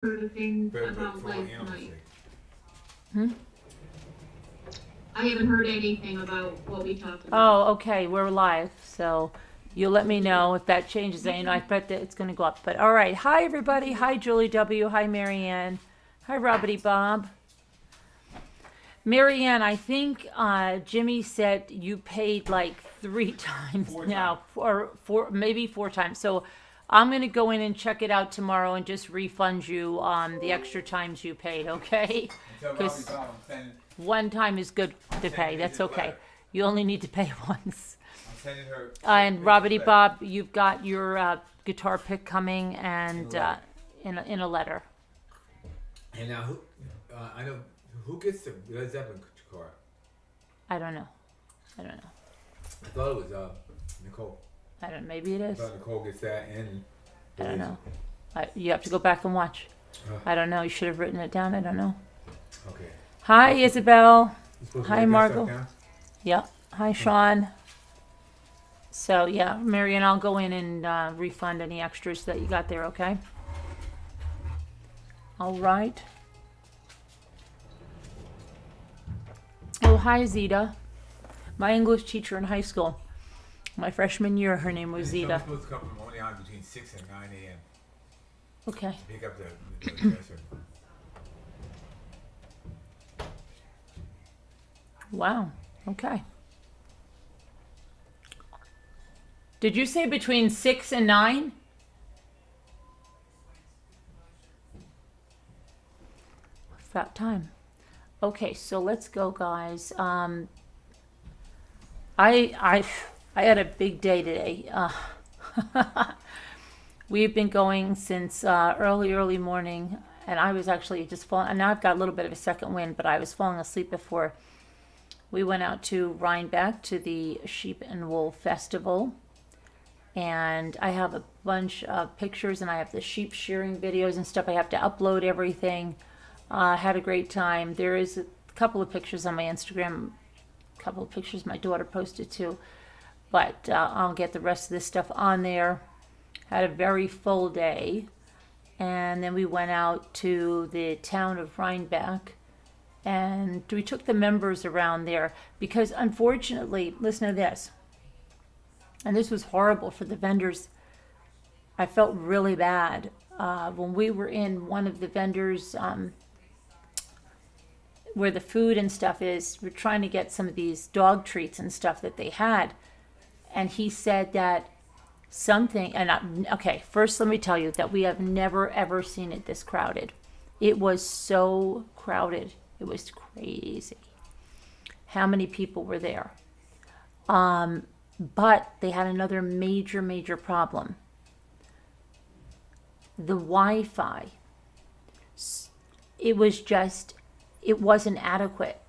heard of things But about for last animals' night. sake. I haven't heard anything about what we talked about. Oh, okay, we're live, so you'll let me know if that changes. You know, I bet that it's gonna go up. But all right, hi everybody. Hi Julie W. Hi Marianne. Hi Robbity Bob. Marianne, I think Jimmy said you paid like 3 times Four now, times. or maybe 4 times. So I'm gonna go in and check it out tomorrow and just refund you the extra times you paid, okay? Until Robbie Because Bob, I'm sending, one time is good to pay. That's this okay. letter. You only need to pay once. I'm sending her. And this Robbity letter. Bob, you've got your guitar pick coming and in a letter. And now, who? I know who gets the Led Zeppelin car. I don't know. I thought it was Nicole. I don't. Maybe it I is. thought Nicole gets that, and I don't know. You have to go back and watch. I don't know. You should have written it down. I don't know. Okay. Hi, Isabel. You supposed to Hi, write that Margot. stuff down? Yep. Hi, Sean. So yeah, Marianne, I'll go in and refund any extras that you got there. Okay. All right. Oh, hi, Zita. My English teacher in high school. My freshman year, her name was I'm Zita. supposed to come from only on between 6 and 9 a.m. Okay. Pick up the dresser. Wow. Okay. Did you say between 6 and 9? It's that time. Okay, so let's go, guys. I had a big day today. We've been going since early morning, and I was actually just falling. And now I've got a little bit of a second wind, but I was falling asleep before we went out to Rhinebeck to the Sheep and Wool Festival. And I have a bunch of pictures, and I have the sheep shearing videos and stuff. I have to upload everything. Had a great time. There is a couple of pictures on my Instagram, a couple of pictures my daughter posted too. But I'll get the rest of this stuff on there. Had a very full day. And then we went out to the town of Rhinebeck. And we took the members around there because, unfortunately, listen to this. And this was horrible for the vendors. I felt really bad. When we were in one of the vendors where the food and stuff is, we're trying to get some of these dog treats and stuff that they had. And he said that something, okay, first let me tell you that we have never ever seen it this crowded. It was so crowded. It was crazy how many people were there. But they had another major problem. The Wi-Fi. It wasn't adequate.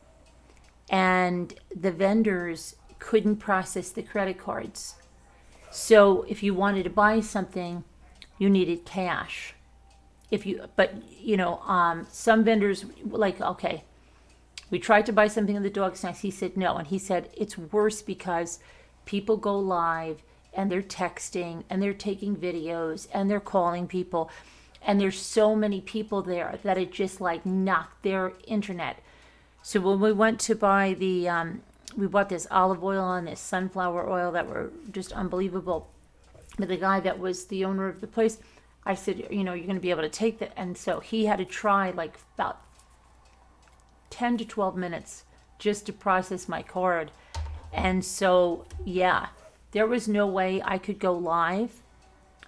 And the vendors couldn't process the credit cards. So if you wanted to buy something, you needed cash. Some vendors, like, okay, we tried to buy something in the dog snacks. He said no. And he said it's worse because people go live and they're texting and they're taking videos and they're calling people. And there's so many people there that it just like knocked their internet. So when we went to buy we bought this olive oil and this sunflower oil that were just unbelievable. But the guy that was the owner of the place, I said, you're going to be able to take that. And so he had to try like about 10 to 12 minutes just to process my card. And so, yeah, there was no way I could go live.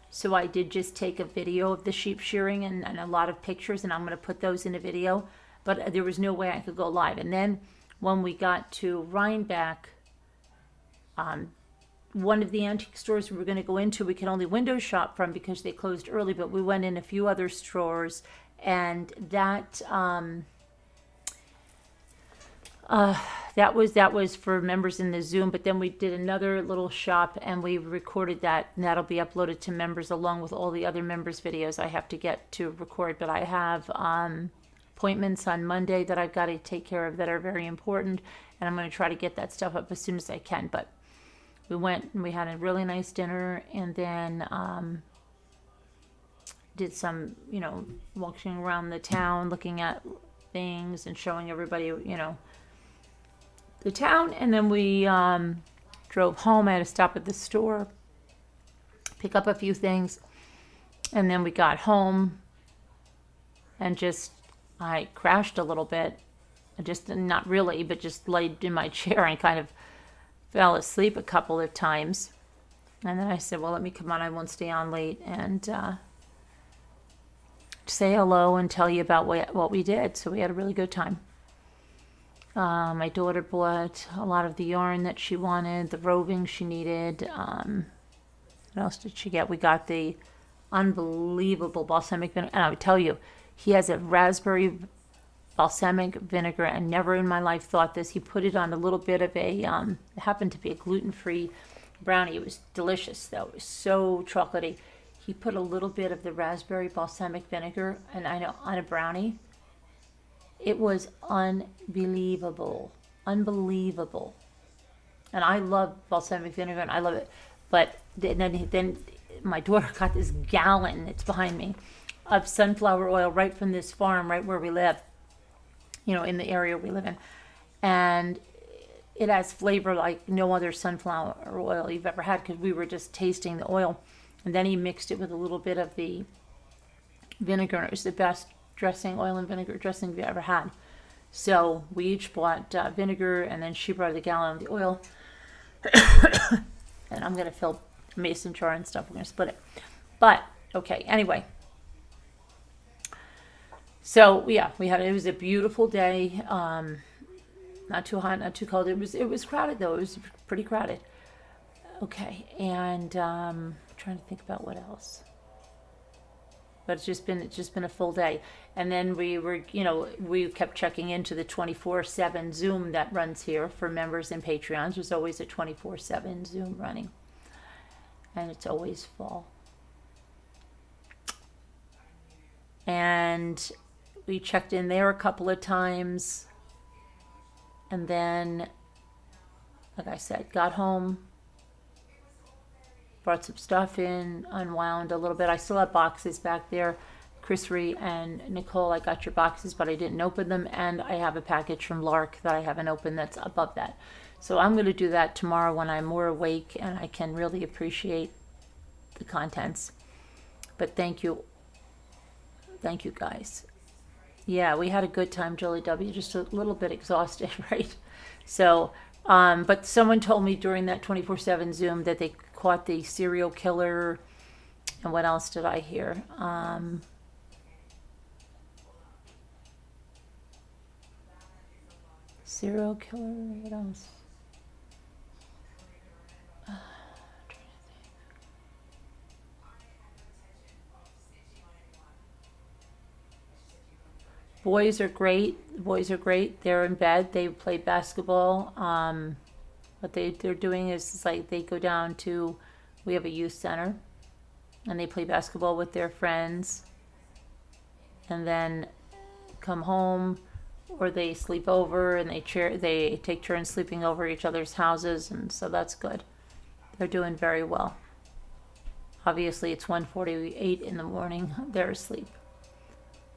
So I did just take a video of the sheep shearing and a lot of pictures, and I'm going to put those in a video. But there was no way I could go live. And then when we got to Rhinebeck, one of the antique stores we were going to go into, we could only window shop from because they closed early, but we went in a few other stores, and that was for members in the Zoom. But then we did another little shop and we recorded that, and that'll be uploaded to members along with all the other members videos I have to get to record. But I have appointments on Monday that I've got to take care of that are very important, and I'm going to try to get that stuff up as soon as I can. But we went and we had a really nice dinner, and then did some, walking around the town, looking at things and showing everybody, the town. And then we drove home. I had to stop at the store, pick up a few things. And then we got home and I crashed a little bit. Just not really, but just laid in my chair and kind of fell asleep a couple of times. And then I said, well, let me come on. I won't stay on late and say hello and tell you about what we did. So we had a really good time. My daughter bought a lot of the yarn that she wanted, the roving she needed. What else did she get? We got the unbelievable balsamic vinegar. And I would tell you, he has a raspberry balsamic vinegar, and never in my life thought this. He put it on a little bit of it happened to be a gluten-free brownie. It was delicious though. It was so chocolatey. He put a little bit of the raspberry balsamic vinegar, and I know on a brownie. It was unbelievable. Unbelievable. And I love balsamic vinegar, and I love it. But then my daughter got this gallon, it's behind me, of sunflower oil right from this farm, right where we live, in the area we live in. And it has flavor like no other sunflower oil you've ever had, because we were just tasting the oil. And then he mixed it with a little bit of the vinegar, and it was the best oil and vinegar dressing we've ever had. So we each bought vinegar, and then she brought a gallon of the oil. And I'm going to fill a mason jar and stuff. We're going to split it. But, okay, anyway. So, yeah, it was a beautiful day. Not too hot, not too cold. It was crowded, though. It was pretty crowded. Okay, and I'm trying to think about what else. But it's just been a full day. And then we kept checking into the 24/7 Zoom that runs here for members and Patreons. There's always a 24/7 Zoom running. And it's always full. And we checked in there a couple of times. And then, like I said, got home, brought some stuff in, unwound a little bit. I still have boxes back there. Chris Ree and Nicole, I got your boxes, but I didn't open them. And I have a package from Lark that I haven't opened that's above that. So I'm going to do that tomorrow when I'm more awake and I can really appreciate the contents. But thank you. Thank you, guys. Yeah, we had a good time, Julie W. Just a little bit exhausted, right? So, but someone told me during that 24/7 Zoom that they caught the serial killer. And what else did I hear? Serial killer, what else? Boys are great. Boys are great. They're in bed. They play basketball. What they're doing is like they go down to, we have a youth center, and they play basketball with their friends, and then come home, or they sleep over and they take turns sleeping over each other's houses, and so that's good. They're doing very well. Obviously, it's 1:48 in the morning. They're asleep.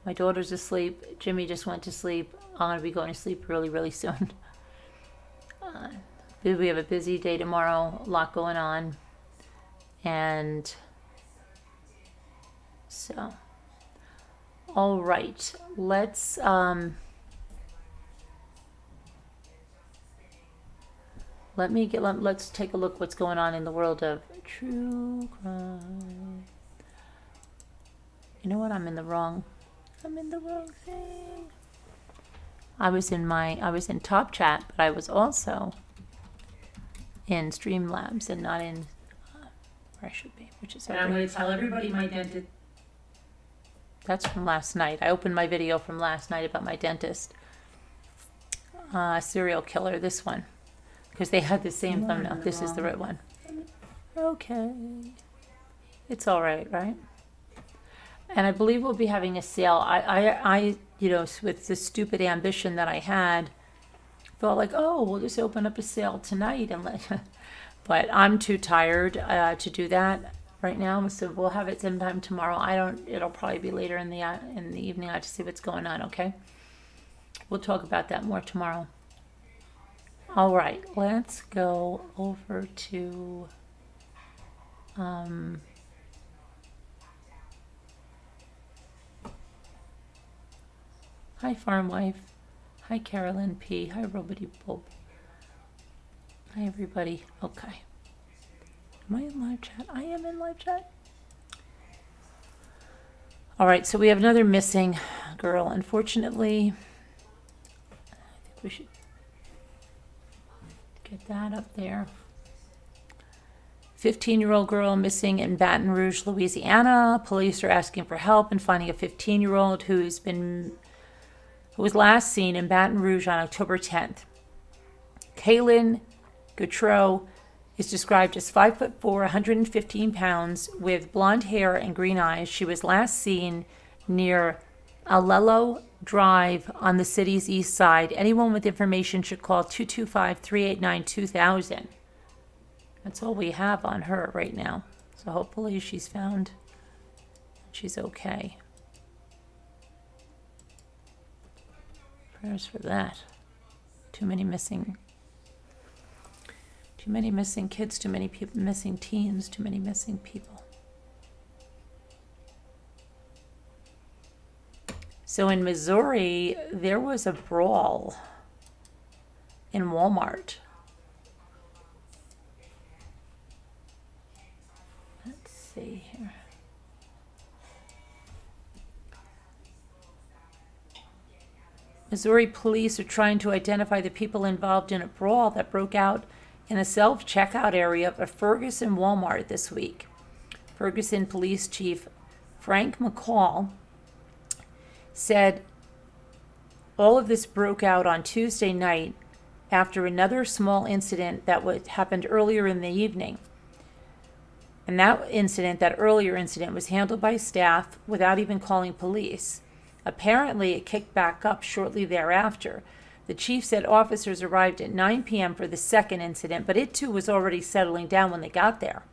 My daughter's asleep. Jimmy just went to sleep. I'm going to be going to sleep really, really soon. We have a busy day tomorrow. A lot going on. And so, all right. Let's take a look what's going on in the world of true crime. You know what? I'm in the wrong thing. I was in Top Chat, but I was also in Streamlabs and not in where I should be, which is. And I'm going to tell everybody my dentist. That's from last night. I opened my video from last night about my dentist. Serial killer, this one. Because they had the same thumbnail. This is the right one. Okay. It's all right, right? And I believe we'll be having a sale. I with the stupid ambition that I had, thought like, oh, we'll just open up a sale tonight and let. But I'm too tired to do that. right now, so we'll have it sometime tomorrow. It'll probably be later in the evening. I have to see what's going on, okay? We'll talk about that more tomorrow. All right, let's go over to hi Farm Wife. Hi Carolyn P. Hi Robity Bulb. Hi everybody. Okay. Am I in live chat? I am in live chat. All right, so we have another missing girl. Unfortunately, I think we should get that up there. 15-year-old girl missing in Baton Rouge, Louisiana. Police are asking for help in finding a 15-year-old who was last seen in Baton Rouge on October 10th. Kaylin Gautreaux is described as 5'4", 115 pounds, with blonde hair and green eyes. She was last seen near Alelo Drive on the city's east side. Anyone with information should call 225-389-2000. That's all we have on her right now. So hopefully she's found. She's okay. Prayers for that. Too many missing kids, too many people, missing teens, too many missing people. So in Missouri, there was a brawl in Walmart. Let's see here. Missouri police are trying to identify the people involved in a brawl that broke out in a self-checkout area of a Ferguson Walmart this week. Ferguson Police Chief Frank McCall said all of this broke out on Tuesday night after another small incident that happened earlier in the evening. And that earlier incident was handled by staff without even calling police. Apparently, it kicked back up shortly thereafter. The chief said officers arrived at 9 p.m. for the second incident, but it too was already settling down when they got there.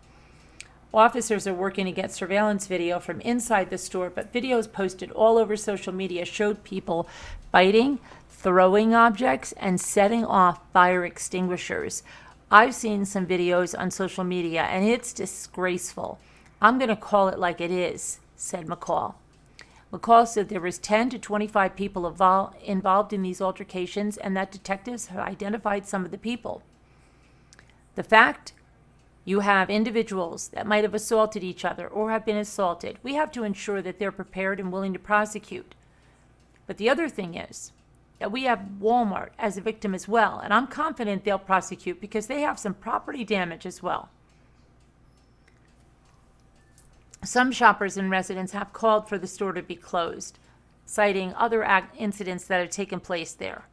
Officers are working to get surveillance video from inside the store, but videos posted all over social media showed people biting, throwing objects, and setting off fire extinguishers. I've seen some videos on social media, and it's disgraceful. I'm going to call it like it is, said McCall. McCall said there was 10 to 25 people involved in these altercations and that detectives have identified some of the people. The fact you have individuals that might have assaulted each other or have been assaulted, we have to ensure that they're prepared and willing to prosecute. But the other thing is that we have Walmart as a victim as well, and I'm confident they'll prosecute because they have some property damage as well. Some shoppers and residents have called for the store to be closed, citing other incidents that have taken place there.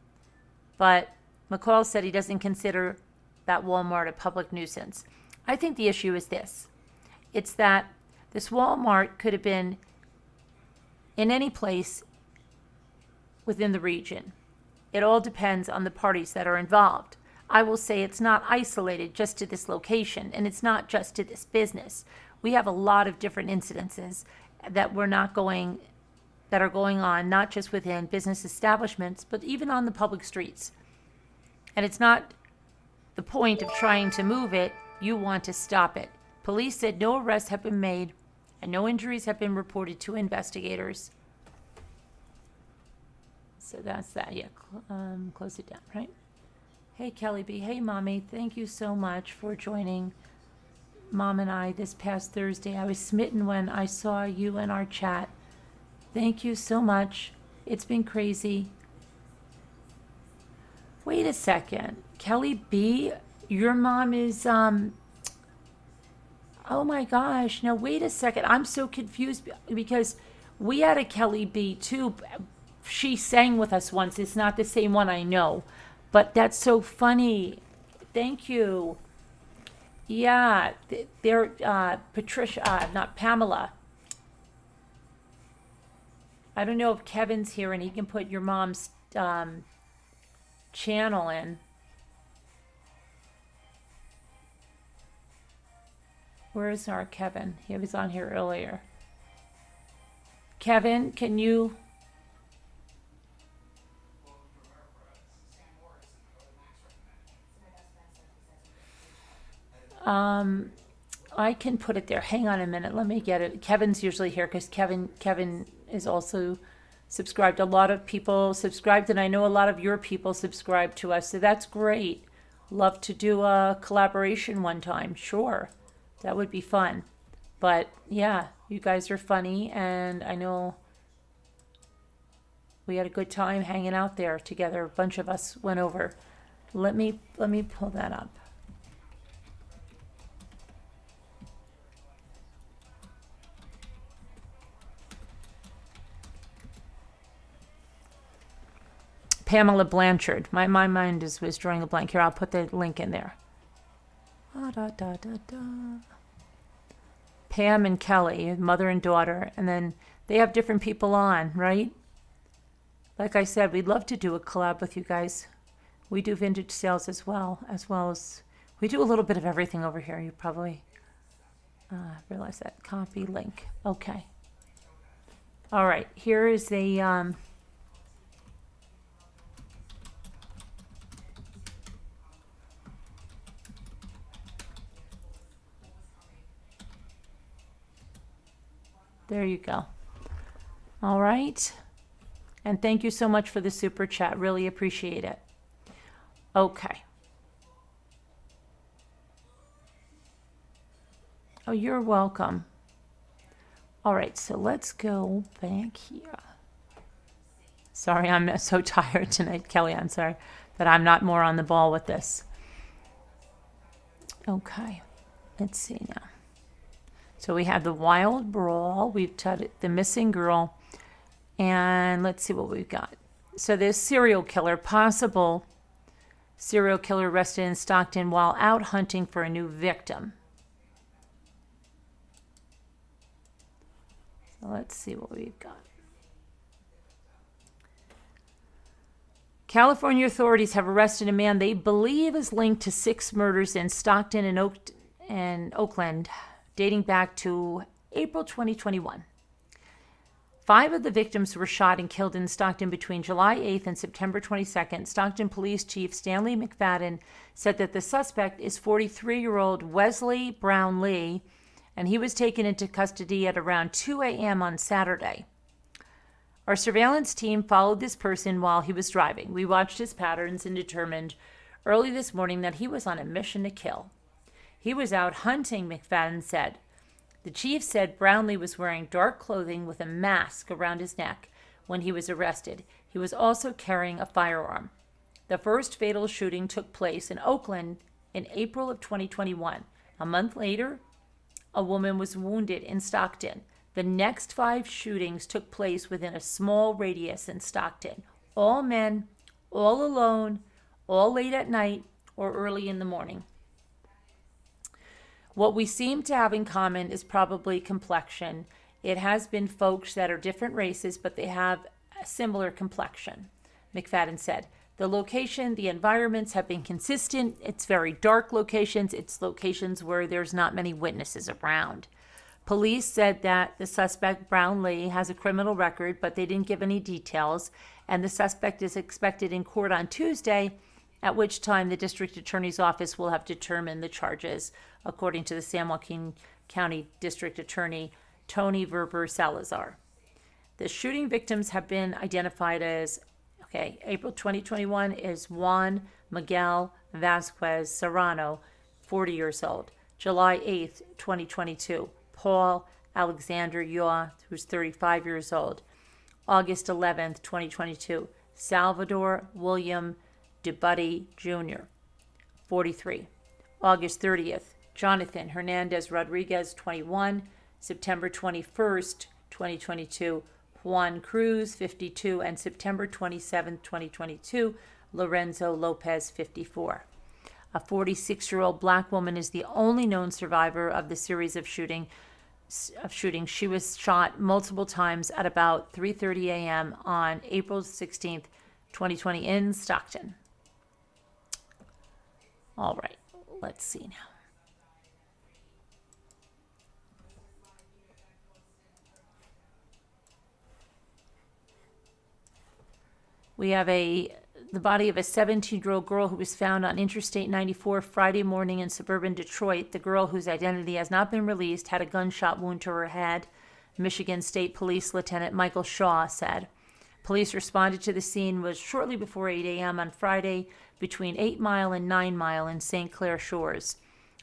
But McCall said he doesn't consider that Walmart a public nuisance. I think the issue is this. It's that this Walmart could have been in any place within the region. It all depends on the parties that are involved. I will say it's not isolated just to this location, and it's not just to this business. We have a lot of different incidences that are going on, not just within business establishments, but even on the public streets. And it's not the point of trying to move it, you want to stop it. Police said no arrests have been made and no injuries have been reported to investigators. So that's that, yeah, close it down, right? Hey Kelly B, hey Mommy, thank you so much for joining Mom and I this past Thursday. I was smitten when I saw you in our chat. Thank you so much. It's been crazy. Wait a second. Kelly B, your mom is, oh my gosh. Now, wait a second. I'm so confused because we had a Kelly B too. She sang with us once. It's not the same one, I know. But that's so funny. Thank you. Yeah, they're Patricia, not Pamela. I don't know if Kevin's here and he can put your mom's channel in. Where's our Kevin? He was on here earlier. Kevin, can you? I can put it there. Hang on a minute. Let me get it. Kevin's usually here because Kevin is also subscribed. A lot of people subscribed, and I know a lot of your people subscribe to us, so that's great. Love to do a collaboration one time. Sure, that would be fun. But yeah, you guys are funny, and I know we had a good time hanging out there together. A bunch of us went over. Let me pull that up. Pamela Blanchard. My mind was drawing a blank here. I'll put the link in there. Pam and Kelly, mother and daughter, and then they have different people on, right? Like I said, we'd love to do a collab with you guys. We do vintage sales as well as we do a little bit of everything over here. You probably realize that. Copy link. Okay. All right. Here is the there you go. All right. And thank you so much for the super chat. Really appreciate it. Okay. Oh, you're welcome. All right, so let's go back here. Sorry, I'm so tired tonight, Kelly. I'm sorry that I'm not more on the ball with this. Okay, let's see now. So we have the wild brawl. We've done the missing girl. And let's see what we've got. So there's serial killer, possible serial killer arrested in Stockton while out hunting for a new victim. So let's see what we've got. California authorities have arrested a man they believe is linked to 6 murders in Stockton and Oakland, dating back to April 2021. 5 of the victims were shot and killed in Stockton between July 8th and September 22nd. Stockton Police Chief Stanley McFadden said that the suspect is 43-year-old Wesley Brownlee, and he was taken into custody at around 2 a.m. on Saturday. Our surveillance team followed this person while he was driving. We watched his patterns and determined early this morning that he was on a mission to kill. He was out hunting, McFadden said. The chief said Brownlee was wearing dark clothing with a mask around his neck when he was arrested. He was also carrying a firearm. The first fatal shooting took place in Oakland in April of 2021. A month later, a woman was wounded in Stockton. The next 5 shootings took place within a small radius in Stockton. All men, all alone, all late at night or early in the morning. What we seem to have in common is probably complexion. It has been folks that are different races, but they have a similar complexion, McFadden said. The location, the environments have been consistent. It's very dark locations. It's locations where there's not many witnesses around. Police said that the suspect, Brownlee, has a criminal record, but they didn't give any details, and the suspect is expected in court on Tuesday, at which time the district attorney's office will have determined the charges, according to the San Joaquin County District Attorney Tony Verber Salazar. The shooting victims have been identified as, April 2021 is Juan Miguel Vasquez Serrano, 40 years old. July 8th, 2022, Paul Alexander Yaw, who's 35 years old. August 11th, 2022, Salvador William DeBuddy Jr., 43. August 30th, Jonathan Hernandez Rodriguez, 21. September 21st, 2022, Juan Cruz, 52. And September 27th, 2022, Lorenzo Lopez, 54. A 46-year-old black woman is the only known survivor of the series of shootings. She was shot multiple times at about 3:30 a.m. on April 16th, 2020 in Stockton. All right, let's see now. We have the body of a 17-year-old girl who was found on Interstate 94 Friday morning in suburban Detroit. The girl, whose identity has not been released, had a gunshot wound to her head, Michigan State Police Lieutenant Michael Shaw said. Police responded to the scene was shortly before 8 a.m. on Friday between 8 Mile and 9 Mile in St. Clair Shores,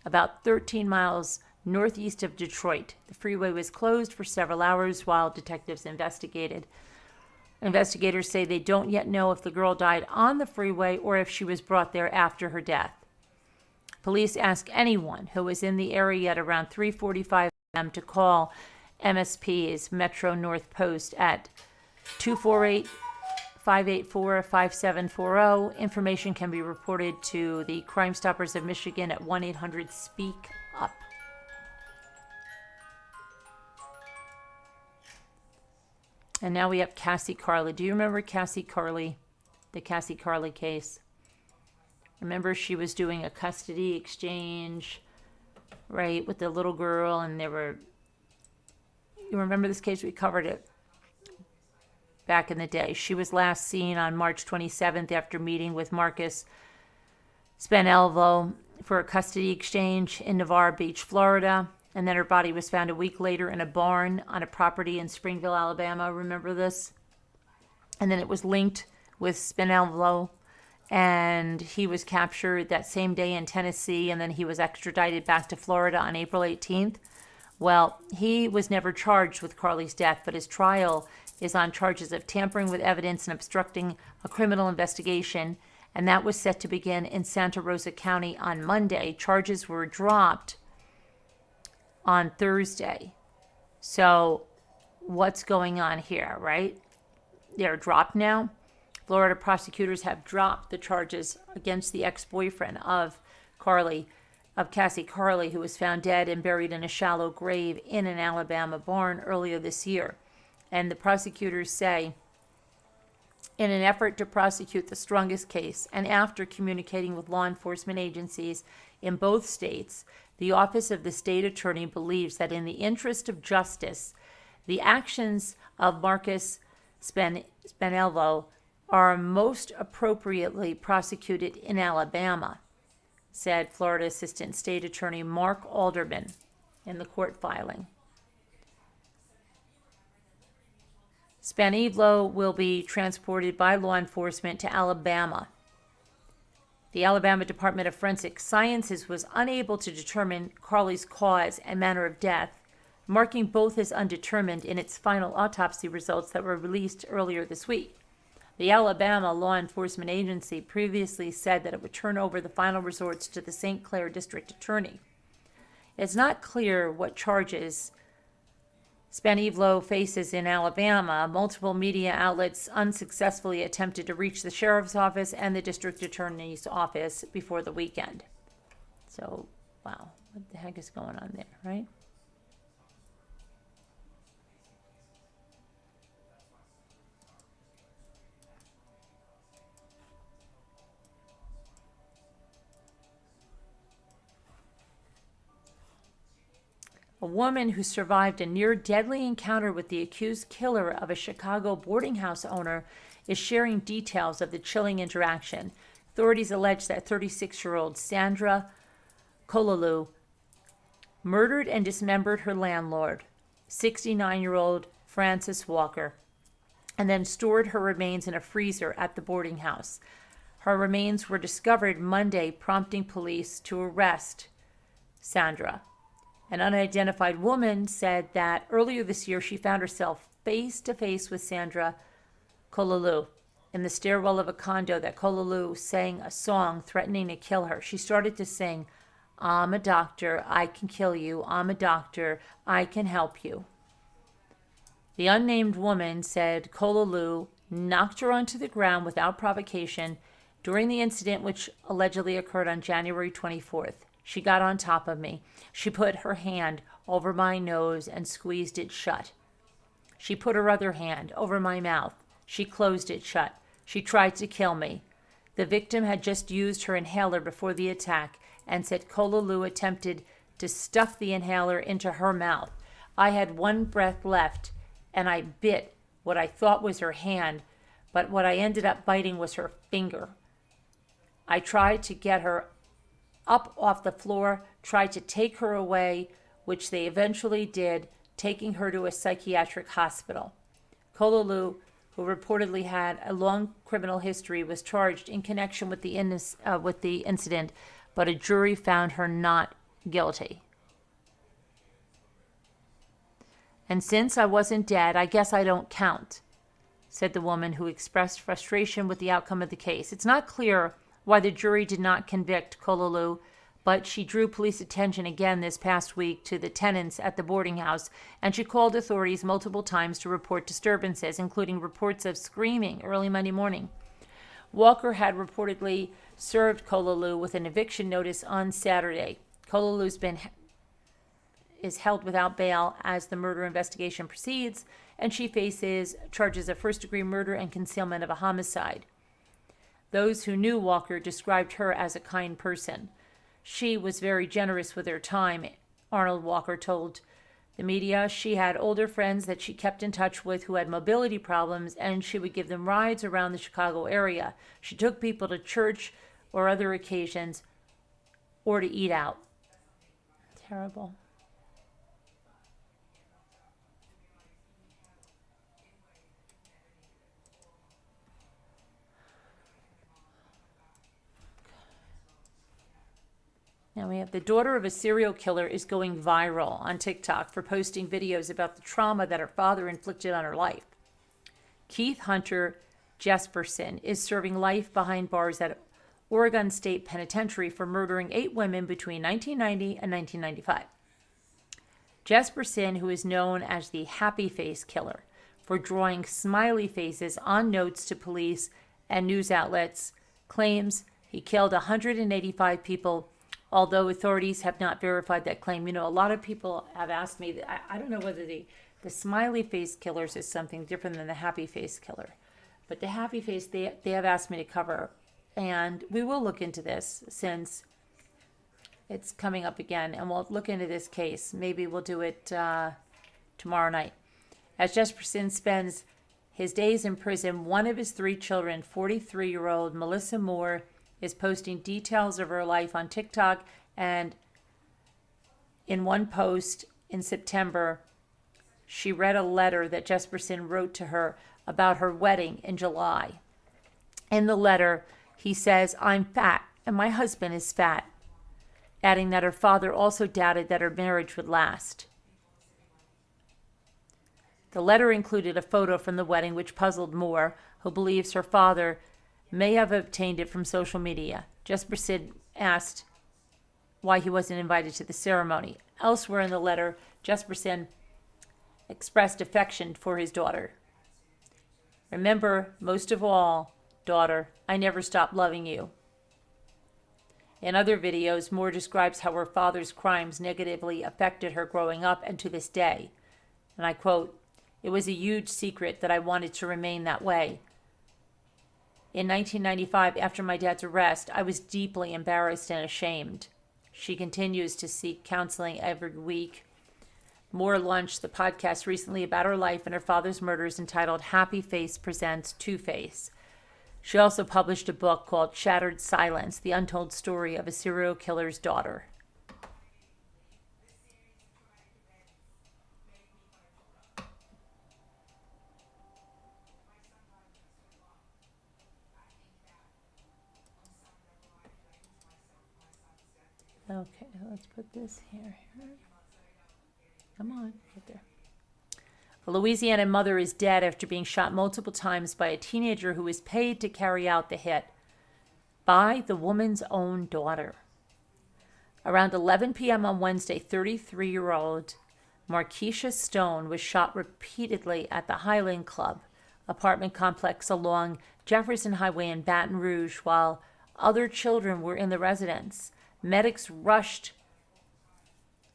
about 13 miles northeast of Detroit. The freeway was closed for several hours while detectives investigated. Investigators say they don't yet know if the girl died on the freeway or if she was brought there after her death. Police ask anyone who was in the area at around 3:45 a.m. to call MSP's Metro North Post at 248-584-5740. Information can be reported to the Crime Stoppers of Michigan at 1-800-SPEAK-UP. And now we have Cassie Carley. Do you remember Cassie Carley? The Cassie Carley case? Remember, she was doing a custody exchange, right, with the little girl, and you remember this case? We covered it back in the day. She was last seen on March 27th after meeting with Marcus Spanelvo for a custody exchange in Navarre Beach, Florida. And then her body was found a week later in a barn on a property in Springville, Alabama. Remember this? And then it was linked with Spinello, and he was captured that same day in Tennessee, and then he was extradited back to Florida on April 18th. Well, he was never charged with Carley's death, but his trial is on charges of tampering with evidence and obstructing a criminal investigation, and that was set to begin in Santa Rosa County on Monday. Charges were dropped on Thursday. So what's going on here, right? They're dropped now. Florida prosecutors have dropped the charges against the ex-boyfriend of Cassie Carley, who was found dead and buried in a shallow grave in an Alabama barn earlier this year. And the prosecutors say, in an effort to prosecute the strongest case, and after communicating with law enforcement agencies in both states, the Office of the State Attorney believes that in the interest of justice, the actions of Marcus Spanelvo are most appropriately prosecuted in Alabama, said Florida Assistant State Attorney Mark Alderman in the court filing. Spanelvo will be transported by law enforcement to Alabama. The Alabama Department of Forensic Sciences was unable to determine Carley's cause and manner of death, marking both as undetermined in its final autopsy results that were released earlier this week. The Alabama Law Enforcement Agency previously said that it would turn over the final results to the St. Clair District Attorney. It's not clear what charges Spanelvo faces in Alabama. Multiple media outlets unsuccessfully attempted to reach the sheriff's office and the district attorney's office before the weekend. So, wow, what the heck is going on there, right? A woman who survived a near-deadly encounter with the accused killer of a Chicago boarding house owner is sharing details of the chilling interaction. Authorities allege that 36-year-old Sandra Kololu murdered and dismembered her landlord, 69-year-old Francis Walker, and then stored her remains in a freezer at the boarding house. Her remains were discovered Monday, prompting police to arrest Sandra. An unidentified woman said that earlier this year she found herself face-to-face with Sandra Kololu in the stairwell of a condo that Kololu sang a song threatening to kill her. She started to sing, "I'm a doctor, I can kill you. I'm a doctor, I can help you." The unnamed woman said Kololu knocked her onto the ground without provocation during the incident, which allegedly occurred on January 24th. She got on top of me. She put her hand over my nose and squeezed it shut. She put her other hand over my mouth. She closed it shut. She tried to kill me. The victim had just used her inhaler before the attack and said Kololu attempted to stuff the inhaler into her mouth. I had one breath left and I bit what I thought was her hand, but what I ended up biting was her finger. I tried to get her up off the floor, tried to take her away, which they eventually did, taking her to a psychiatric hospital. Kololu, who reportedly had a long criminal history, was charged in connection with the incident, but a jury found her not guilty. And since I wasn't dead, I guess I don't count, said the woman, who expressed frustration with the outcome of the case. It's not clear why the jury did not convict Kololu, but she drew police attention again this past week to the tenants at the boarding house, and she called authorities multiple times to report disturbances, including reports of screaming early Monday morning. Walker had reportedly served Kololu with an eviction notice on Saturday. Kololu is held without bail as the murder investigation proceeds, and she faces charges of first-degree murder and concealment of a homicide. Those who knew Walker described her as a kind person. She was very generous with her time, Arnold Walker told the media. She had older friends that she kept in touch with who had mobility problems, and she would give them rides around the Chicago area. She took people to church or other occasions or to eat out. Terrible. Now we have the daughter of a serial killer is going viral on TikTok for posting videos about the trauma that her father inflicted on her life. Keith Hunter Jesperson is serving life behind bars at Oregon State Penitentiary for murdering 8 women between 1990 and 1995. Jesperson, who is known as the Happy Face Killer for drawing smiley faces on notes to police and news outlets, claims he killed 185 people, although authorities have not verified that claim. You know, a lot of people have asked me, I don't know whether the smiley face killers is something different than the happy face killer. But the happy face, they have asked me to cover. And we will look into this since it's coming up again. And we'll look into this case. Maybe we'll do it tomorrow night. As Jesperson spends his days in prison, one of his 3 children, 43-year-old Melissa Moore, is posting details of her life on TikTok, and in one post in September, she read a letter that Jesperson wrote to her about her wedding in July. In the letter, he says, "I'm fat, and my husband is fat," adding that her father also doubted that her marriage would last. The letter included a photo from the wedding, which puzzled Moore, who believes her father may have obtained it from social media. Jesperson asked why he wasn't invited to the ceremony. Elsewhere in the letter, Jesperson expressed affection for his daughter. "Remember, most of all, daughter, I never stopped loving you." In other videos, Moore describes how her father's crimes negatively affected her growing up and to this day. And I quote, "It was a huge secret that I wanted to remain that way. In 1995, after my dad's arrest, I was deeply embarrassed and ashamed." She continues to seek counseling every week. Moore launched the podcast recently about her life and her father's murders entitled Happy Face Presents Two-Face. She also published a book called Shattered Silence, The Untold Story of a Serial Killer's Daughter. Okay, let's put this here. Come on, get there. A Louisiana mother is dead after being shot multiple times by a teenager who was paid to carry out the hit by the woman's own daughter. Around 11 p.m. on Wednesday, 33-year-old Markeisha Stone was shot repeatedly at the Highland Club apartment complex along Jefferson Highway in Baton Rouge while other children were in the residence. Medics rushed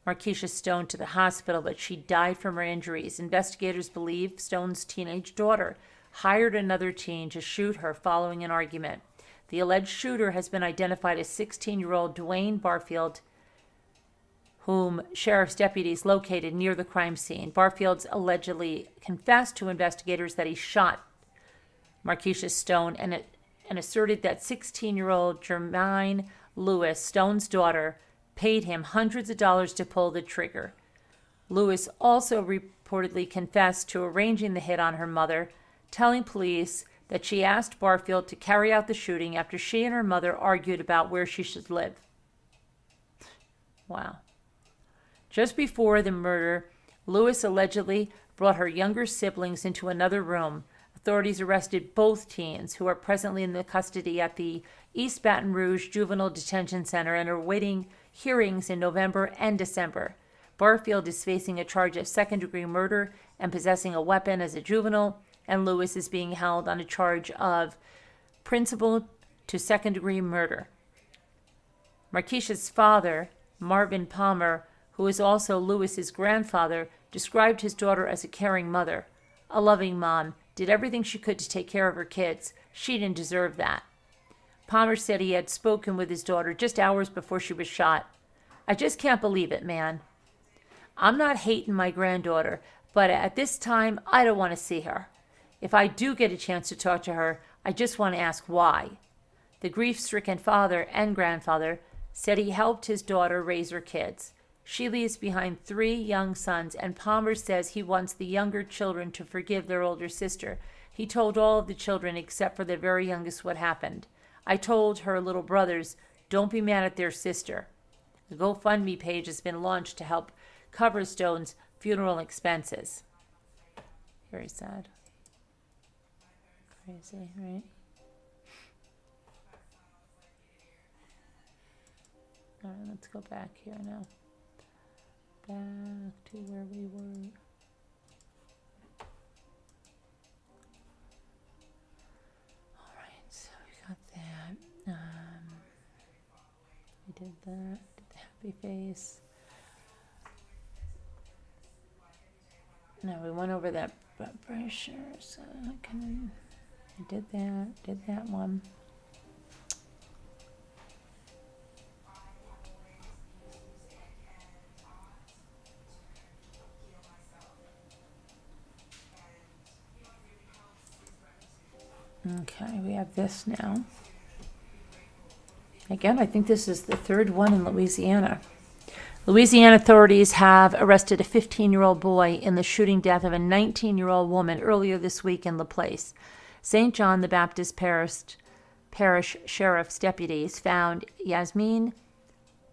Markeisha Stone to the hospital, but she died from her injuries. Investigators believe Stone's teenage daughter hired another teen to shoot her following an argument. The alleged shooter has been identified as 16-year-old Dwayne Barfield, whom sheriff's deputies located near the crime scene. Barfield allegedly confessed to investigators that he shot Markeisha Stone, and asserted that 16-year-old Jermaine Lewis, Stone's daughter, paid him hundreds of dollars to pull the trigger. Lewis also reportedly confessed to arranging the hit on her mother, telling police that she asked Barfield to carry out the shooting after she and her mother argued about where she should live. Wow. Just before the murder, Lewis allegedly brought her younger siblings into another room. Authorities arrested both teens, who are presently in the custody at the East Baton Rouge Juvenile Detention Center and are awaiting hearings in November and December. Barfield is facing a charge of second-degree murder and possessing a weapon as a juvenile, and Lewis is being held on a charge of principal to second-degree murder. Markeisha's father, Marvin Palmer, who is also Lewis's grandfather, described his daughter as a caring mother, a loving mom, did everything she could to take care of her kids. She didn't deserve that. Palmer said he had spoken with his daughter just hours before she was shot. I just can't believe it, man. I'm not hating my granddaughter, but at this time, I don't want to see her. If I do get a chance to talk to her, I just want to ask why. The grief-stricken father and grandfather said he helped his daughter raise her kids. She leaves behind 3 young sons, and Palmer says he wants the younger children to forgive their older sister. He told all of the children except for the very youngest what happened. I told her little brothers, don't be mad at their sister. The GoFundMe page has been launched to help cover Stone's funeral expenses. Very sad. Crazy, right? All right, let's go back here now. Back to where we were. All right, so we got that. We did that. Did the happy face. Now we went over that blood pressure, so I did that one. Okay, we have this now. Again, I think this is the 3rd one in Louisiana. Louisiana authorities have arrested a 15-year-old boy in the shooting death of a 19-year-old woman earlier this week in LaPlace. St. John the Baptist Parish Sheriff's deputies found Yasmin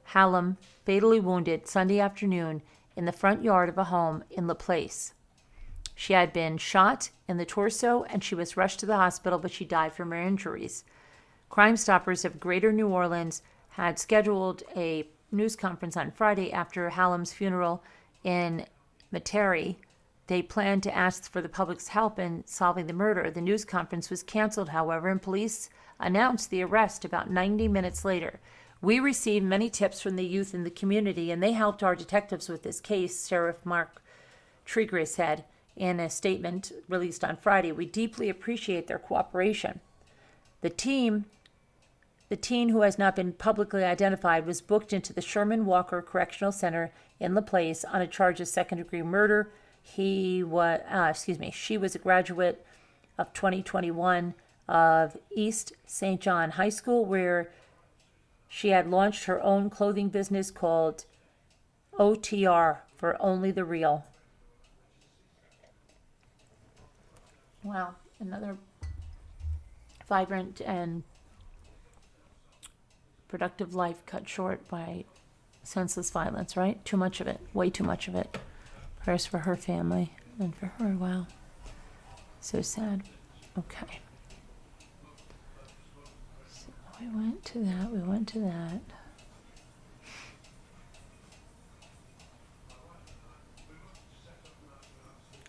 Hallam fatally wounded Sunday afternoon in the front yard of a home in LaPlace. She had been shot in the torso and she was rushed to the hospital, but she died from her injuries. Crime Stoppers of Greater New Orleans had scheduled a news conference on Friday after Hallam's funeral in Metairie. They planned to ask for the public's help in solving the murder. The news conference was canceled, however, and police announced the arrest about 90 minutes later. We received many tips from the youth in the community, and they helped our detectives with this case, Sheriff Mark Trigger said in a statement released on Friday. We deeply appreciate their cooperation. The teen who has not been publicly identified was booked into the Sherman Walker Correctional Center in LaPlace on a charge of second-degree murder. She was a graduate of 2021 of East St. John High School, where she had launched her own clothing business called OTR, for Only the Real. Wow, another vibrant and productive life cut short by senseless violence, right? Too much of it, way too much of it. Prayers for her family and for her. Wow, so sad. Okay. So we went to that.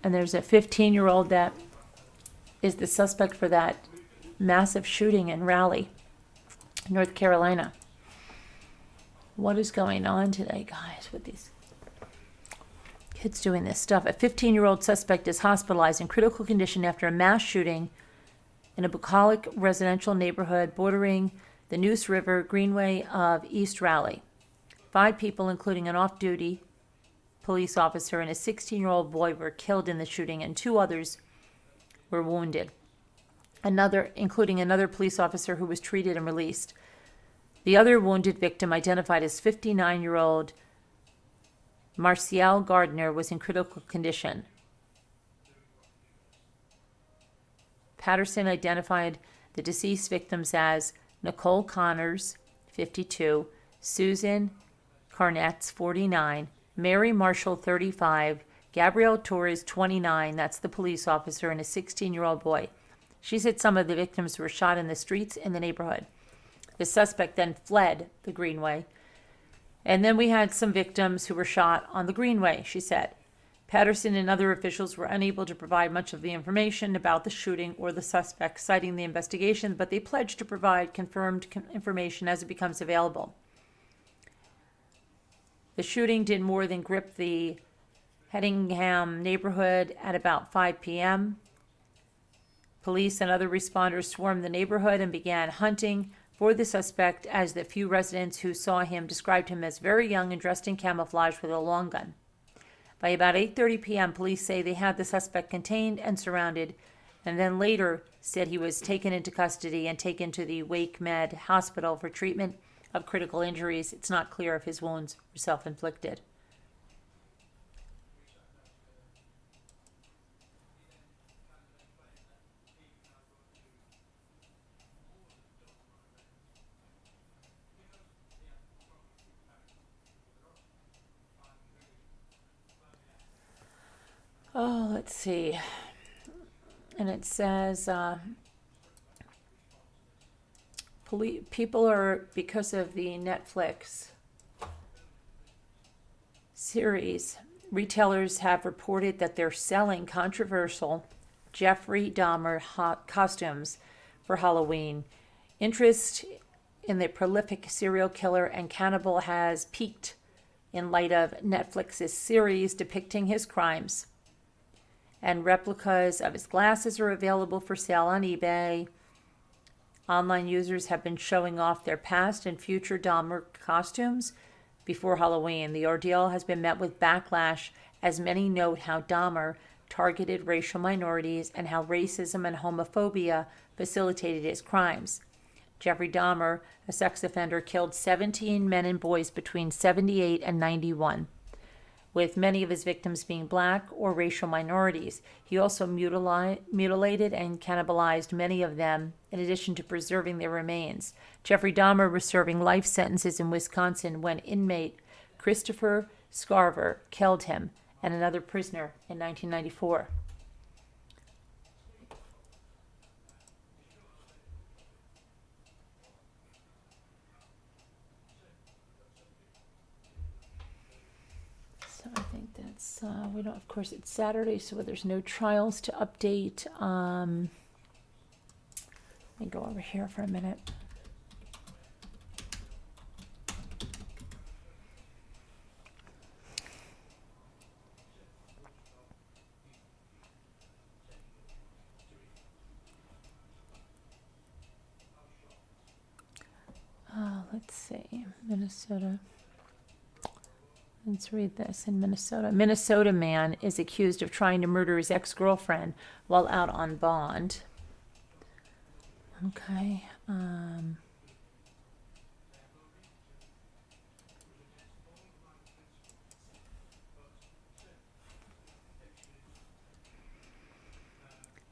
And there's a 15-year-old that is the suspect for that massive shooting in Raleigh, North Carolina. What is going on today, guys, with these kids doing this stuff? A 15-year-old suspect is hospitalized in critical condition after a mass shooting in a bucolic residential neighborhood bordering the Neuse River Greenway of East Raleigh. 5 people, including an off-duty police officer and a 16-year-old boy, were killed in the shooting, and 2 others were wounded. including another police officer who was treated and released. The other wounded victim, identified as 59-year-old Marcial Gardner, was in critical condition. Patterson identified the deceased victims as Nicole Connors, 52, Susan Carnetz, 49, Mary Marshall, 35, Gabrielle Torres, 29, that's the police officer, and a 16-year-old boy. She said some of the victims were shot in the streets in the neighborhood. The suspect then fled the Greenway. And then we had some victims who were shot on the Greenway, she said. Patterson and other officials were unable to provide much of the information about the shooting or the suspect, citing the investigation, but they pledged to provide confirmed information as it becomes available. The shooting did more than grip the Hedingham neighborhood at about 5 p.m. Police and other responders swarmed the neighborhood and began hunting for the suspect, as the few residents who saw him described him as very young and dressed in camouflage with a long gun. By about 8:30 p.m., police say they had the suspect contained and surrounded, and then later said he was taken into custody and taken to the Wake Med Hospital for treatment of critical injuries. It's not clear if his wounds were self-inflicted. Oh, let's see. And it says, people are, because of the Netflix series, retailers have reported that they're selling controversial Jeffrey Dahmer costumes for Halloween. Interest in the prolific serial killer and cannibal has peaked in light of Netflix's series depicting his crimes. And replicas of his glasses are available for sale on eBay. Online users have been showing off their past and future Dahmer costumes before Halloween. The ordeal has been met with backlash, as many note how Dahmer targeted racial minorities and how racism and homophobia facilitated his crimes. Jeffrey Dahmer, a sex offender, killed 17 men and boys between 78 and 91. With many of his victims being black or racial minorities. He also mutilated and cannibalized many of them, in addition to preserving their remains. Jeffrey Dahmer was serving life sentences in Wisconsin when inmate Christopher Scarver killed him and another prisoner in 1994. So I think that's, we don't, of course, it's Saturday, so there's no trials to update. Let me go over here for a minute. Let's see, Minnesota. Let's read this. In Minnesota, Minnesota man is accused of trying to murder his ex-girlfriend while out on bond. Okay.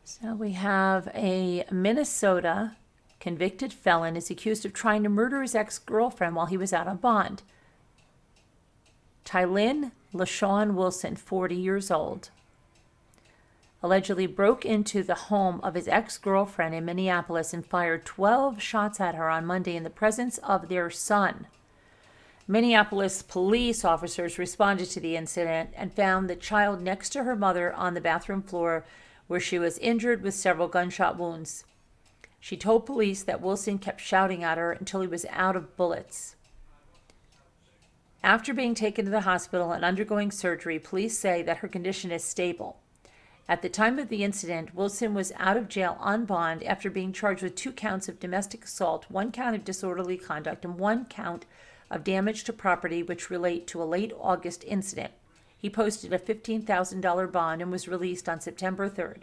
So we have a Minnesota convicted felon is accused of trying to murder his ex-girlfriend while he was out on bond. Tylynn LaShawn Wilson, 40 years old, allegedly broke into the home of his ex-girlfriend in Minneapolis and fired 12 shots at her on Monday in the presence of their son. Minneapolis police officers responded to the incident and found the child next to her mother on the bathroom floor, where she was injured with several gunshot wounds. She told police that Wilson kept shouting at her until he was out of bullets. After being taken to the hospital and undergoing surgery, police say that her condition is stable. At the time of the incident, Wilson was out of jail on bond after being charged with 2 counts of domestic assault, 1 count of disorderly conduct, and 1 count of damage to property, which relate to a late August incident. He posted a $15,000 bond and was released on September 3rd.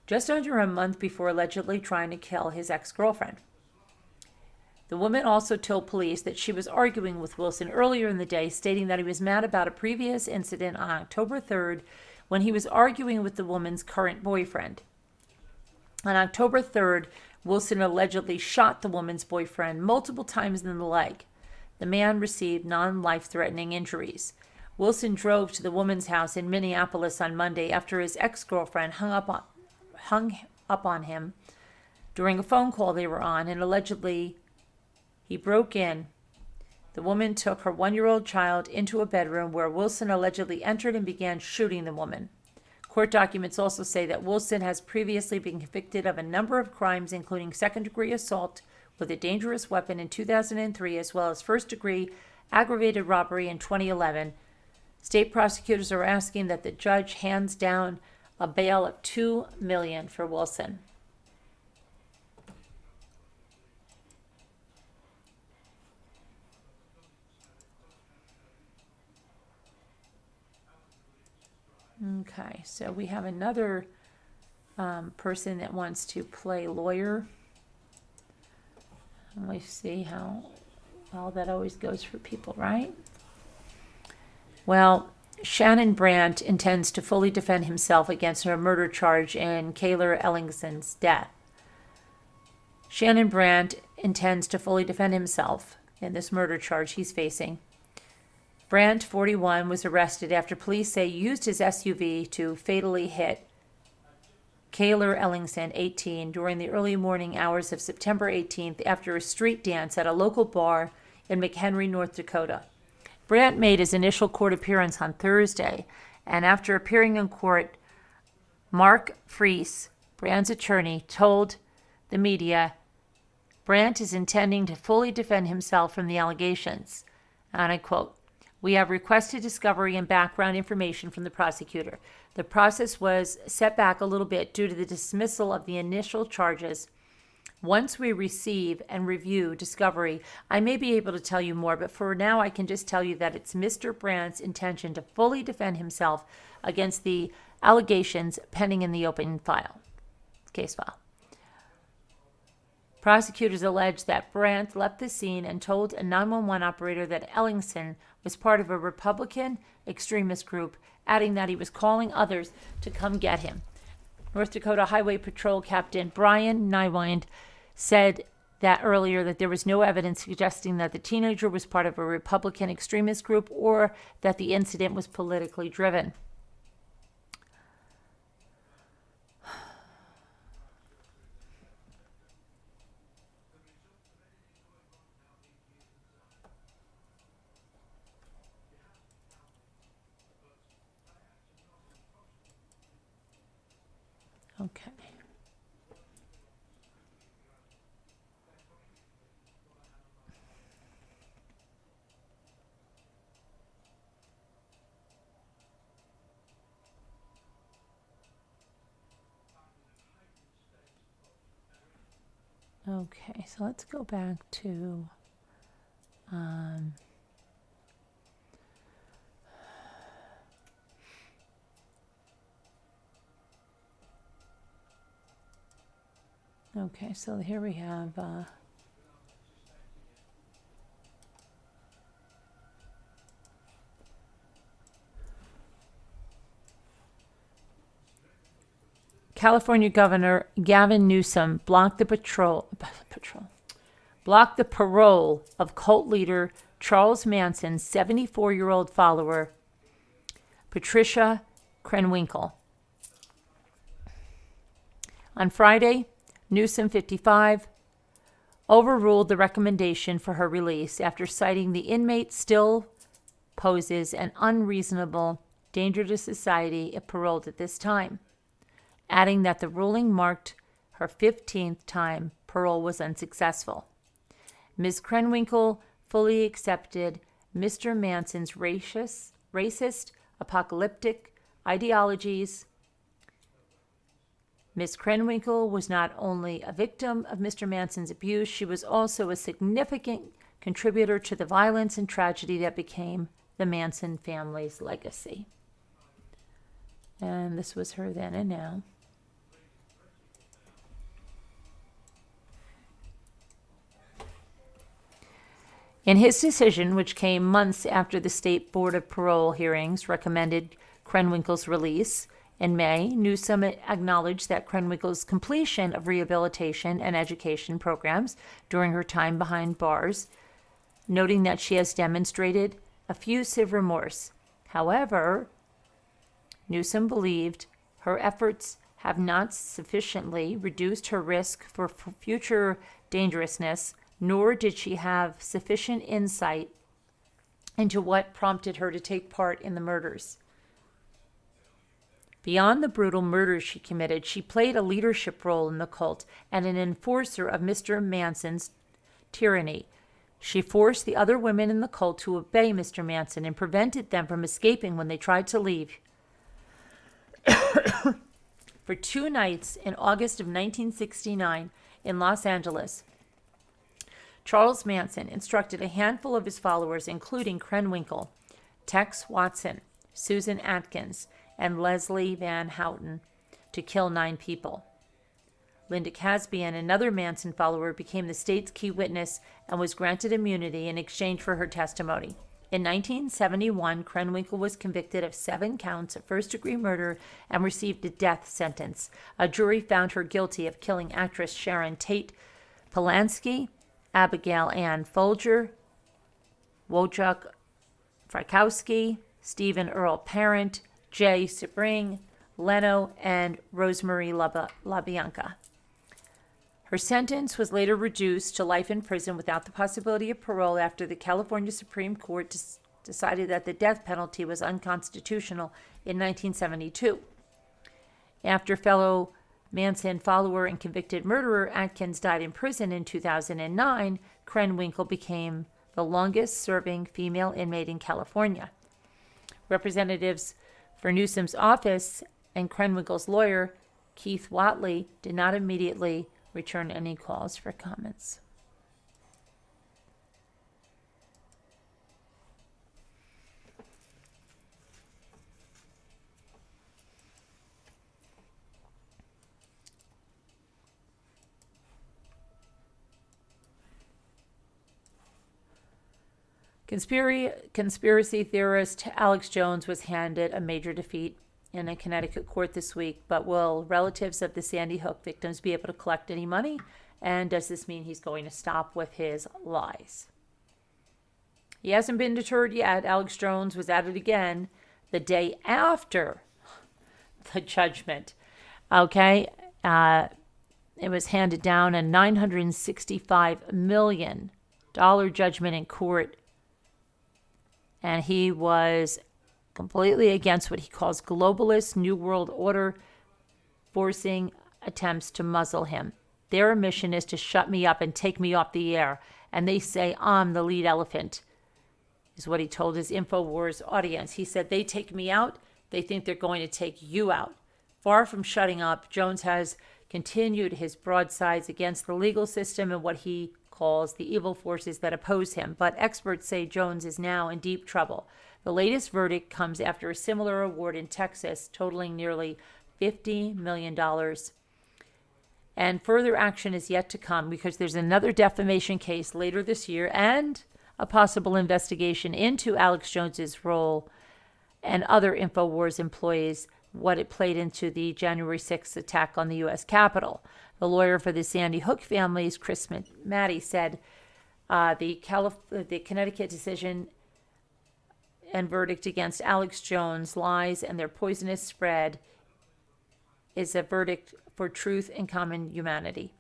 just under a month before allegedly trying to kill his ex-girlfriend. The woman also told police that she was arguing with Wilson earlier in the day, stating that he was mad about a previous incident on October 3rd when he was arguing with the woman's current boyfriend. On October 3rd, Wilson allegedly shot the woman's boyfriend multiple times in the leg. The man received non-life-threatening injuries. Wilson drove to the woman's house in Minneapolis on Monday after his ex-girlfriend hung up on him during a phone call they were on, and allegedly he broke in. The woman took her 1-year-old child into a bedroom where Wilson allegedly entered and began shooting the woman. Court documents also say that Wilson has previously been convicted of a number of crimes, including second-degree assault with a dangerous weapon in 2003, as well as first-degree aggravated robbery in 2011. State prosecutors are asking that the judge hands down a bail of $2 million for Wilson. Okay, so we have another person that wants to play lawyer. And we see how well that always goes for people, right? Well, Shannon Brandt intends to fully defend himself against a murder charge in Kayler Ellingson's death. Shannon Brandt intends to fully defend himself in this murder charge he's facing. Brandt, 41, was arrested after police say he used his SUV to fatally hit Kayler Ellingson, 18, during the early morning hours of September 18th after a street dance at a local bar in McHenry, North Dakota. Brandt made his initial court appearance on Thursday, and after appearing in court, Mark Freese, Brandt's attorney, told the media Brandt is intending to fully defend himself from the allegations. And I quote, "We have requested discovery and background information from the prosecutor. The process was set back a little bit due to the dismissal of the initial charges. Once we receive and review discovery, I may be able to tell you more, but for now I can just tell you that it's Mr. Brandt's intention to fully defend himself against the allegations pending in the open case file." Prosecutors allege that Brandt left the scene and told a 911 operator that Ellingson was part of a Republican extremist group, adding that he was calling others to come get him. North Dakota Highway Patrol Captain Brian Boone said that earlier that there was no evidence suggesting that the teenager was part of a Republican extremist group or that the incident was politically driven. Okay. Okay, so let's go back to okay, so here we have California Governor Gavin Newsom blocked the parole of cult leader Charles Manson's 74-year-old follower, Patricia Krenwinkel. On Friday, Newsom, 55, overruled the recommendation for her release after citing the inmate still poses an unreasonable danger to society if paroled at this time, adding that the ruling marked her 15th time parole was unsuccessful. Ms. Krenwinkel fully accepted Mr. Manson's racist, apocalyptic ideologies. Ms. Krenwinkel was not only a victim of Mr. Manson's abuse, she was also a significant contributor to the violence and tragedy that became the Manson family's legacy. And this was her then and now. In his decision, which came months after the State Board of Parole hearings recommended Krenwinkel's release, in May, Newsom acknowledged that Krenwinkel's completion of rehabilitation and education programs during her time behind bars, noting that she has demonstrated effusive remorse. However, Newsom believed her efforts have not sufficiently reduced her risk for future dangerousness, nor did she have sufficient insight into what prompted her to take part in the murders. Beyond the brutal murders she committed, she played a leadership role in the cult and an enforcer of Mr. Manson's tyranny. She forced the other women in the cult to obey Mr. Manson and prevented them from escaping when they tried to leave. For 2 nights in August of 1969 in Los Angeles, Charles Manson instructed a handful of his followers, including Krenwinkel, Tex Watson, Susan Atkins, and Leslie Van Houten, to kill 9 people. Linda Casbian, another Manson follower, became the state's key witness and was granted immunity in exchange for her testimony. In 1971, Krenwinkel was convicted of 7 counts of first-degree murder and received a death sentence. A jury found her guilty of killing actress Sharon Tate Polanski, Abigail Ann Folger, Wojciech Frykowski, Stephen Earl Parent, Jay Sebring, Leno, and Rosemary LaBianca. Her sentence was later reduced to life in prison without the possibility of parole after the California Supreme Court decided that the death penalty was unconstitutional in 1972. After fellow Manson follower and convicted murderer Atkins died in prison in 2009, Krenwinkel became the longest-serving female inmate in California. Representatives for Newsom's office and Krenwinkel's lawyer, Keith Watley, did not immediately return any calls for comments. Conspiracy theorist Alex Jones was handed a major defeat in a Connecticut court this week, but will relatives of the Sandy Hook victims be able to collect any money? And does this mean he's going to stop with his lies? He hasn't been deterred yet. Alex Jones was at it again the day after the judgment. Okay, it was handed down a $965 million judgment in court, and he was completely against what he calls globalist New World Order, forcing attempts to muzzle him. Their mission is to shut me up and take me off the air, and they say I'm the lead elephant, is what he told his InfoWars audience. He said, they take me out, they think they're going to take you out. Far from shutting up, Jones has continued his broadsides against the legal system and what he calls the evil forces that oppose him. But experts say Jones is now in deep trouble. The latest verdict comes after a similar award in Texas, totaling nearly $50 million. And further action is yet to come because there's another defamation case later this year and a possible investigation into Alex Jones's role and other InfoWars employees, what it played into the January 6th attack on the U.S. Capitol. The lawyer for the Sandy Hook families, Chris Matty, said the Connecticut decision and verdict against Alex Jones, lies, and their poisonous spread is a verdict for truth and common humanity.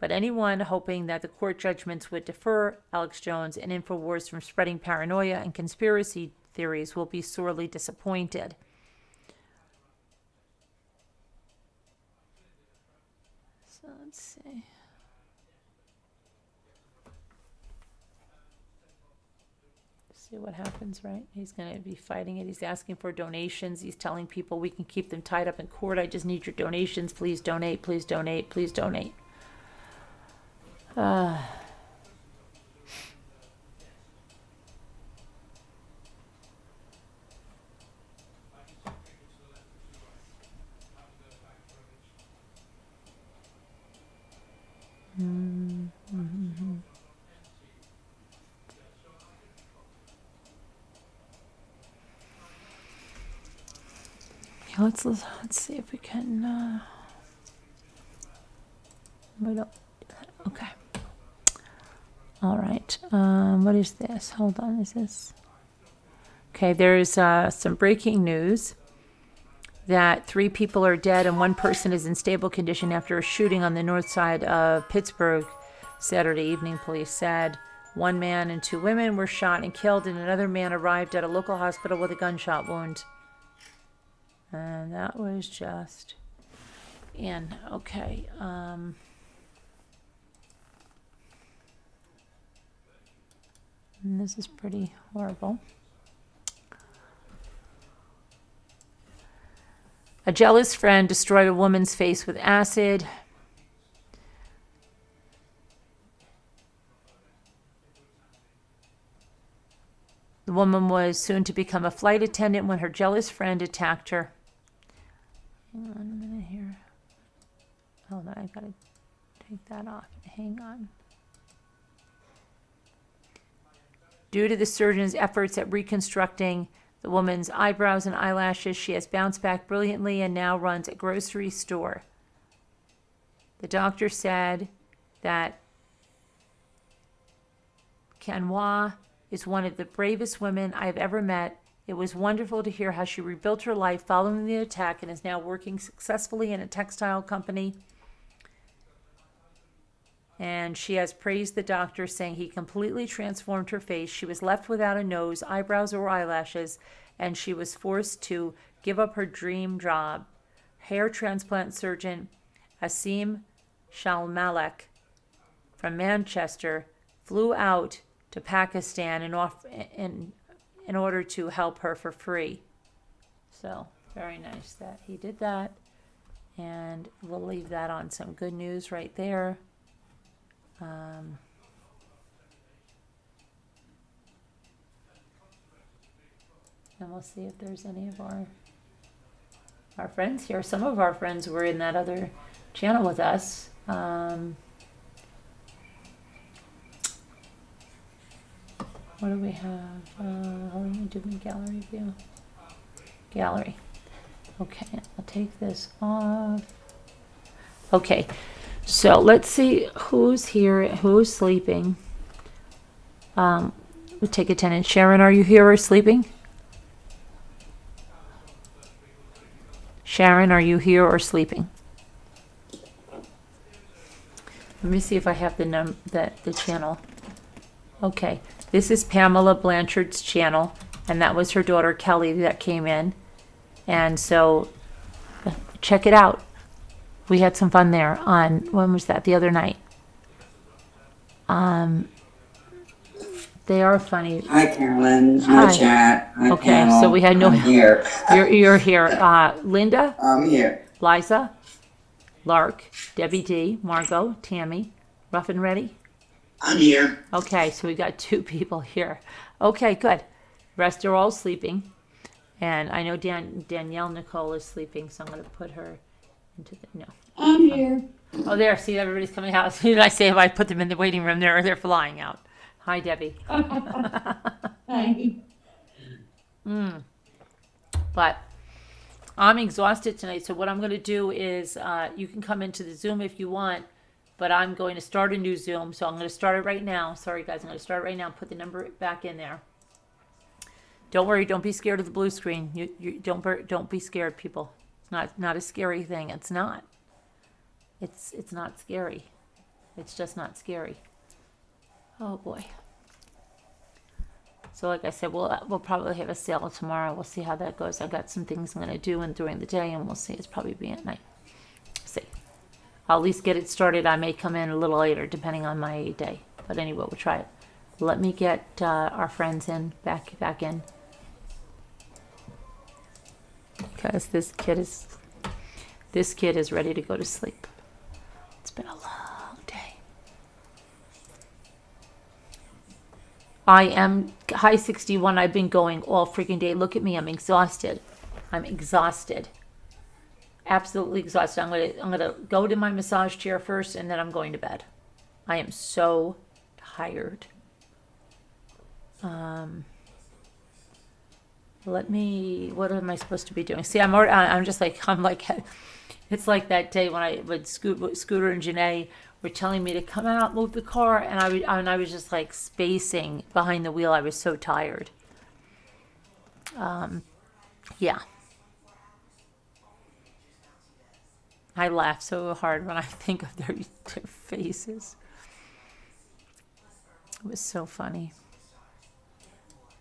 But anyone hoping that the court judgments would defer Alex Jones and InfoWars from spreading paranoia and conspiracy theories will be sorely disappointed. So let's see. See what happens, right? He's going to be fighting it. He's asking for donations. He's telling people we can keep them tied up in court. I just need your donations. Please donate. Please donate. Please donate. Let's see if we can. We don't. Okay. All right. What is this? Hold on. Is this? Okay. There's some breaking news that 3 people are dead and 1 person is in stable condition after a shooting on the north side of Pittsburgh Saturday evening. Police said 1 man and 2 women were shot and killed, and another man arrived at a local hospital with a gunshot wound. And that was just in. Okay. And this is pretty horrible. A jealous friend destroyed a woman's face with acid. The woman was soon to become a flight attendant when her jealous friend attacked her. Hang on a minute here. Hold on, I gotta take that off. Hang on. Due to the surgeon's efforts at reconstructing the woman's eyebrows and eyelashes, she has bounced back brilliantly and now runs a grocery store. The doctor said that Kanwa is one of the bravest women I have ever met. It was wonderful to hear how she rebuilt her life following the attack and is now working successfully in a textile company. And she has praised the doctor, saying he completely transformed her face. She was left without a nose, eyebrows, or eyelashes, and she was forced to give up her dream job. Hair transplant surgeon Asim Shalmalek from Manchester flew out to Pakistan in order to help her for free. So, very nice that he did that. And we'll leave that on some good news right there. And we'll see if there's any of our friends here. Some of our friends were in that other channel with us. What do we have? Let me do my gallery view. Gallery. Okay, I'll take this off. Okay, so let's see who's here, who's sleeping. We'll take attendance. Sharon, are you here or sleeping? Sharon, are you here or sleeping? Let me see if I have the channel. Okay, this is Pamela Blanchard's channel, and that was her daughter Kelly that came in. And so check it out. We had some fun there on, when was that? The other night. They are funny. Hi, Carolyn. Hi, Chat. Hi, Okay, panel. so we had no. I'm here. You're here. Linda, I'm here. Liza, Lark, Debbie D, Margot, Tammy, Rough and Ready. I'm here. Okay, so we got 2 people here. Okay, good. Rest are all sleeping. And I know Danielle Nicole is sleeping, so I'm going to put her into the, no. I'm here. Oh, there, see, everybody's coming out. As soon as I say if I put them in the waiting room, they're flying out. Hi, Debbie. Hi. But I'm exhausted tonight, so what I'm going to do is you can come into the Zoom if you want, but I'm going to start a new Zoom, so I'm going to start it right now. Sorry, guys, I'm going to start it right now. Put the number back in there. Don't worry. Don't be scared of the blue screen. You don't be scared, people. It's not a scary thing. It's not. It's not scary. It's just not scary. Oh boy. So like I said, we'll probably have a sale tomorrow. We'll see how that goes. I've got some things I'm going to do during the day, and we'll see. It's probably be at night. See. I'll at least get it started. I may come in a little later, depending on my day. But anyway, we'll try it. Let me get our friends in back in. Because this kid is ready to go to sleep. It's been a long day. I am high 61. I've been going all freaking day. Look at me. I'm exhausted. Absolutely exhausted. I'm gonna go to my massage chair first, and then I'm going to bed. I am so tired. What am I supposed to be doing? See, I'm just like, it's like that day when Scooter and Janae were telling me to come out, move the car, and I was just like spacing behind the wheel. I was so tired. Yeah. I laugh so hard when I think of their faces. It was so funny.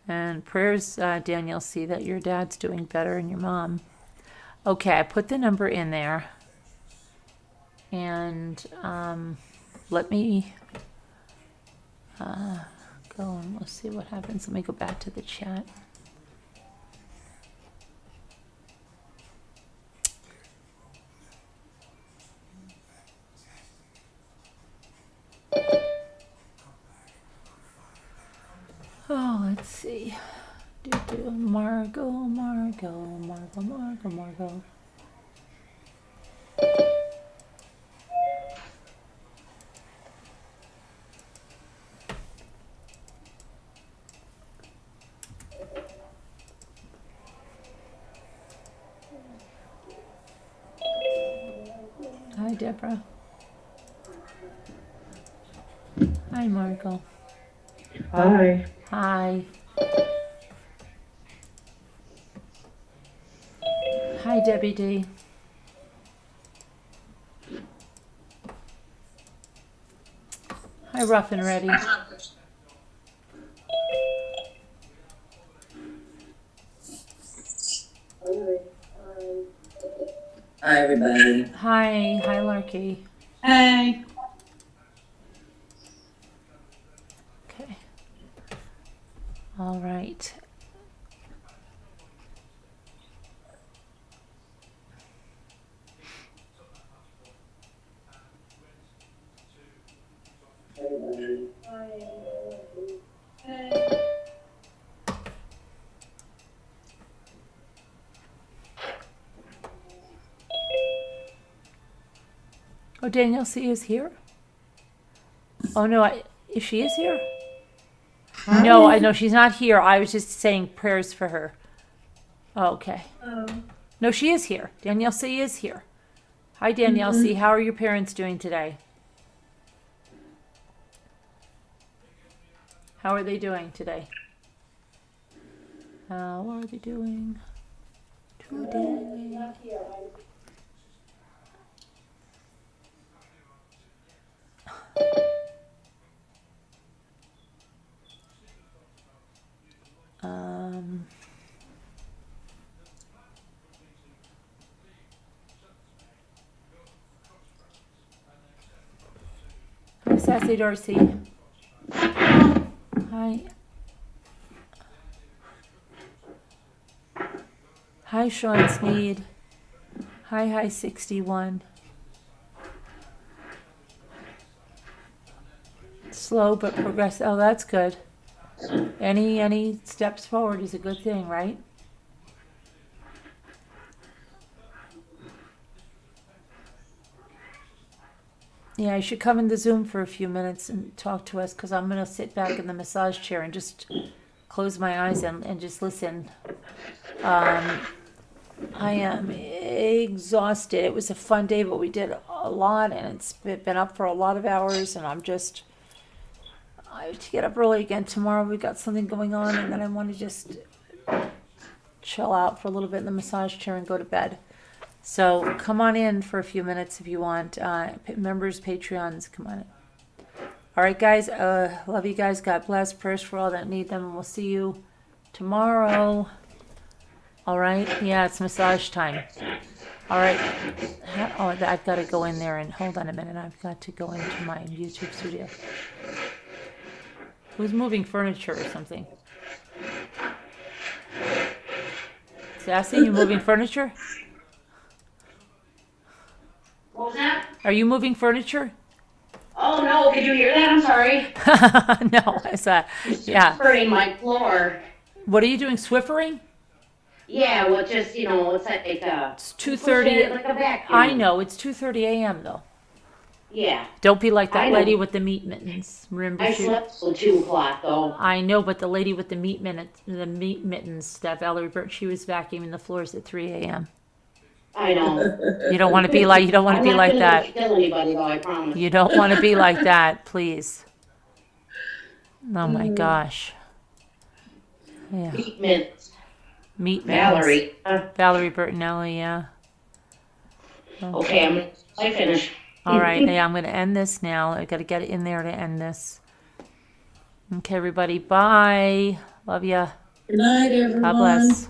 And prayers, Danielle, see that your dad's doing better and your mom. Okay, I put the number in there. And let me go and we'll see what happens. Let me go back to the chat. Oh, let's see. Margot. Hi, Deborah. Hi, Margot. Hi. Hi. Hi, Debbie D. Hi, Rough and Ready. Hi, everybody. Hi, Larky. Hi. Okay. All right. Oh, Danielle C is here? Oh, no, if she is here? No, I know she's not here. I was just saying prayers for her. Oh, okay. No, she is here. Danielle C is here. Hi, Danielle C. How are your parents doing today? How are they doing today? How are they doing today? Hi, Sassy Dorsey. Hi. Hi, Sean Sneed. Hi, 61. Slow but progressive. Oh, that's good. Any steps forward is a good thing, right? Yeah, you should come in the Zoom for a few minutes and talk to us, because I'm going to sit back in the massage chair and just close my eyes and just listen. I am exhausted. It was a fun day, but we did a lot, and it's been up for a lot of hours, and I have to get up early again tomorrow. We've got something going on, and then I want to just chill out for a little bit in the massage chair and go to bed. So come on in for a few minutes if you want. Members, Patreons, come on in. All right, guys. Love you guys. God bless. Prayers for all that need them, and we'll see you tomorrow. All right. Yeah, it's massage time. All right. Oh, I've got to go in there and hold on a minute. I've got to go into my YouTube studio. Who's moving furniture or something? Sassy, you moving furniture? What was that? Are you moving furniture? Oh no, could you hear that? I'm sorry. No, it's yeah. Hurting my floor. What are you doing? Swiffering? Yeah, well, just, it's like It's 2:30. like a vacuum. I know, it's 2:30 a.m. though. Yeah. Don't be like that I know. lady with the meat mittens. Remember I she? slept till 2 o'clock though. I know, but the lady with the meat mittens, that Valerie Burton, she was vacuuming the floors at 3 a.m. I know. You don't want to be like. You don't want to be like that. I'm not gonna kill anybody though, I promise. You don't want to be like that, please. Oh my gosh. Yeah. Meat mints. Meat mittens. Valerie. Valerie Bertinelli, yeah. Okay, I finish. All right, yeah, I'm going to end this now. I got to get it in there to end this. Okay, everybody, bye. Love ya. Good night, everyone. God bless.